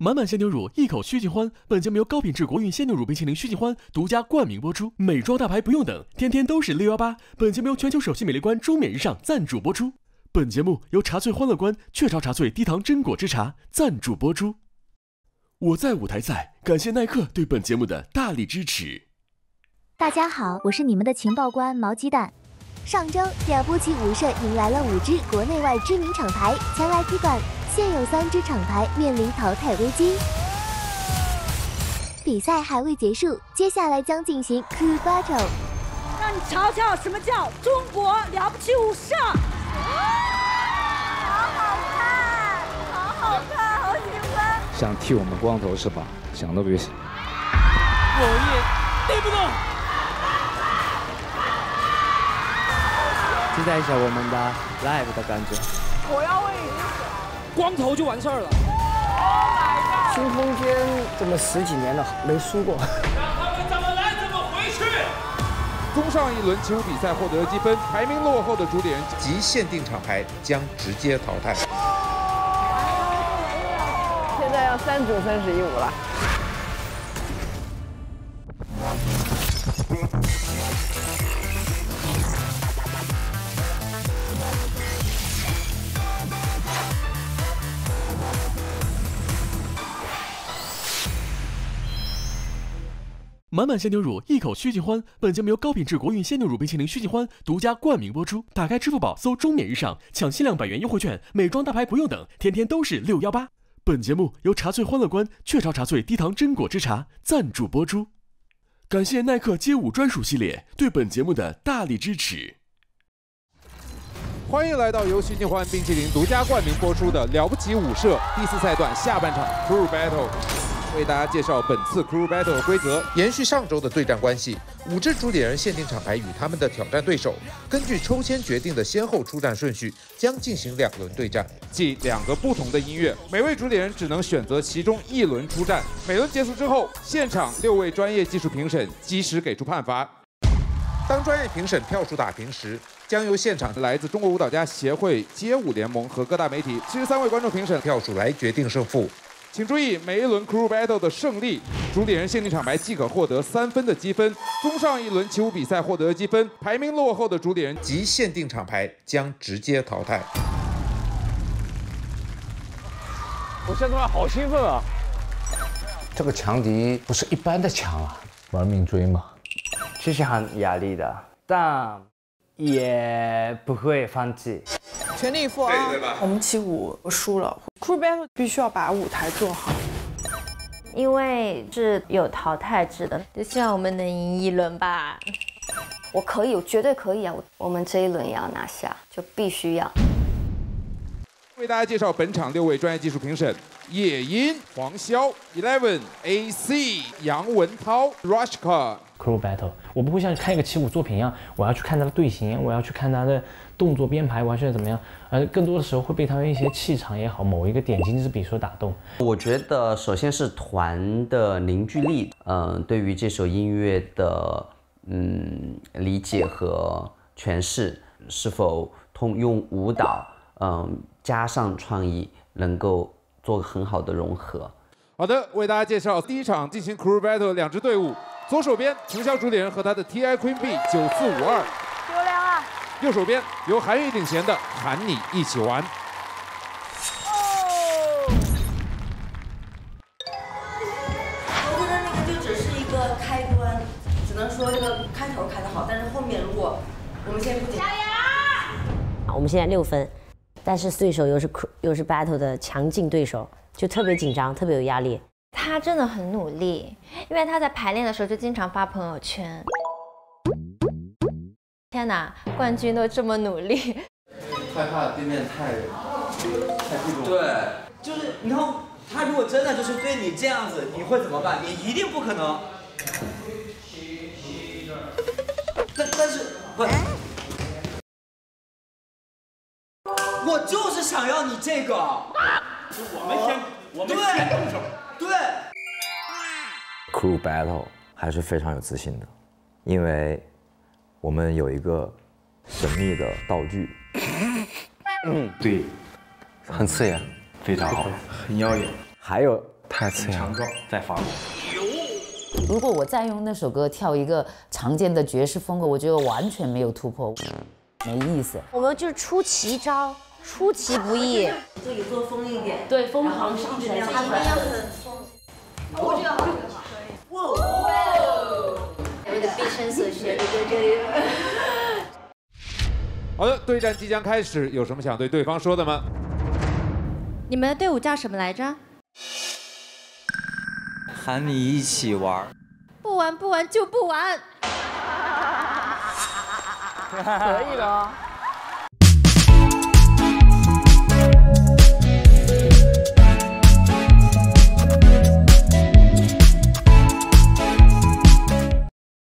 满满鲜牛乳，一口须尽欢。本节目由高品质国韵鲜牛乳冰淇淋须尽欢独家冠名播出。美妆大牌不用等，天天都是618。本节目由全球首席美丽官钟冕日上赞助播出。本节目由茶萃欢乐观雀巢茶萃低糖榛果汁茶赞助播出。我在舞台赛，感谢耐克对本节目的大力支持。大家好，我是你们的情报官毛鸡蛋。上周，了不起舞社迎来了5支国内外知名厂牌前来踢馆，现有3支厂牌面临淘汰危机。比赛还未结束，接下来将进行 Crew Battle， 让你瞧瞧什么叫中国了不起舞社。好好看，好好看，好喜欢。想剃我们光头是吧？想都别想。我也对不动。期待一下我们的 live 的感觉。我要为光头就完事儿了。新空间这么10几年了，没输过。让他们怎么来怎么回去。综上一轮起舞比赛获得积分，排名落后的主理人及限定厂牌将直接淘汰。现在要3组生死1舞了。满满鲜牛乳，一口须尽欢。本节目由高品质国韵鲜牛乳冰淇淋须尽欢独家冠名播出。打开支付宝搜钟冕日上，抢限量100元优惠券，美妆大牌不用等，天天都是618。本节目由茶萃欢乐观雀巢茶萃低糖榛果汁茶赞助播出。感谢耐克街舞专属系列对本节目的大力支持。欢迎来到由须尽欢冰淇淋独家冠名播出的了不起舞社第4赛段下半场 Crew Battle。为大家介绍本次 Crew Battle 的规则。延续上周的对战关系，5支主理人限定厂牌与他们的挑战对手，根据抽签决定的先后出战顺序，将进行2轮对战，即2个不同的音乐，每位主理人只能选择其中1轮出战。每轮结束之后，现场6位专业技术评审及时给出判罚。当专业评审票数打平时，将由现场来自中国舞蹈家协会、街舞联盟和各大媒体73位观众评审票数来决定胜负。请注意，每一轮 Crew Battle 的胜利，主理人限定厂牌即可获得3分的积分。综上一轮起舞比赛获得积分，排名落后的主理人及限定厂牌将直接淘汰。我现在好兴奋啊！这个强敌不是一般的强啊，玩命追嘛。其实很压力的，但也不会放弃。全力以赴啊！我们起舞输了 ，Crew Battle 必须要把舞台做好，因为是有淘汰制的，就希望我们能赢1轮吧。我可以，我绝对可以啊！我们这一轮也要拿下，就必须要。为大家介绍本场6位专业技术评审：野音、黄潇、Eleven、AC、杨文涛、Rushka。Crew Battle， 我不会像看一个起舞作品一样，我要去看他的队形，我要去看他的动作编排，我要去怎么样，而更多的时候会被他们一些气场也好，某一个点睛之笔所打动。我觉得首先是团的凝聚力，对于这首音乐的理解和诠释，是否用舞蹈加上创意，能够做很好的融合。好的，为大家介绍第一场进行 Crew Battle 2支队伍。左手边，程潇主理人和他的 TI Queen B 9452。丢凉啊！右手边由韩语领衔的喊你一起玩。我觉得那个就只是一个开端，只能说这个开头开得好，但是后面如果我们先不紧，加油！我们现在6分，但是对手又是 Battle 的强劲对手，就特别紧张，特别有压力。他真的很努力，因为他在排练的时候就经常发朋友圈。天哪，冠军都这么努力。害怕对面太注重。对，就是你看他如果真的就是对你这样子，你会怎么办？你一定不可能。但是不，我就是想要你这个。我们先动手。对。Crew Battle 还是非常有自信的，因为我们有一个神秘的道具。对，很刺眼，非常好，很耀眼。还有太刺眼了，在法国。如果我再用那首歌跳一个常见的爵士风格，我觉得完全没有突破，没意思。我们就是出奇招，出其不意。这里做疯一点，对，疯狂上旋，一定要很疯。哦，这个好，这个好，可以。哇！有点毕生所学，对。好的，对战即将开始，有什么想对对方说的吗？你们的队伍叫什么来着？喊你一起玩。不玩就不玩。可以了。